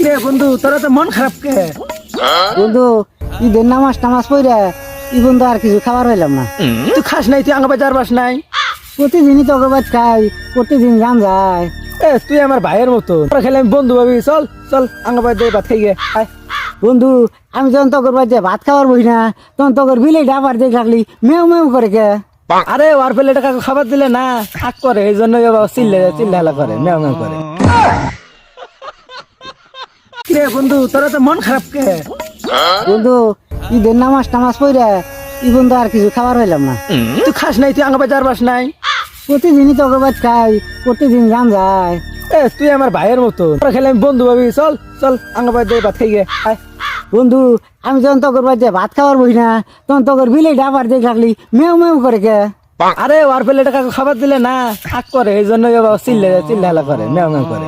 কিরে বন্ধু তোরা তো মন খারাপ কে? বন্ধু ঈদের নামাজ টামাজ পড়ে ই বন্ধু আর কিছু খাবার হইলাম না। তুই খাস নাই, তুই আঙ্গা বাজার বাস নাই? প্রতিদিনই তো অগরবাদ খাই, প্রতিদিন গান যায়। তুই আমার ভাইয়ের মতো, তোরা খেলে আমি বন্ধু ভাবি। চল চল আঙ্গা বাজার ভাত খাই গে। বন্ধু আমি যখন তগরবাদ যে ভাত খাবার বই না তখন তগর বিলে ডাবার দেখ রাখলি মেউ মেউ করে কে। আরে ওর পেলে টাকা খাবার দিলে না হাক করে, এই জন্য চিল্লা করে, মেও মেও করে। কিরে বন্ধু তোরা তো মন খারাপ কে? বন্ধু ঈদের নামাজ টামাজ পড়ে ই বন্ধু আর কিছু খাবার হইলাম না। তুই খাস নাই, তুই আঙ্গা বাজার বাস নাই? প্রতিদিনই তো অগরবাদ খাই, প্রতিদিন গান যায়। তুই আমার ভাইয়ের মতো, তোরা খেলে আমি বন্ধু ভাবি। চল চল আঙ্গা বাজার ভাত খাই গে। বন্ধু আমি যখন তগরবাদ যে ভাত খাবার বই না তখন তগর বিলে ডাবার দেখ রাখলি মেউ মেউ করে কে। আরে ওর পেলে টাকা খাবার দিলে না হাক করে, এই জন্য চিল্লা করে, মেও মেও করে।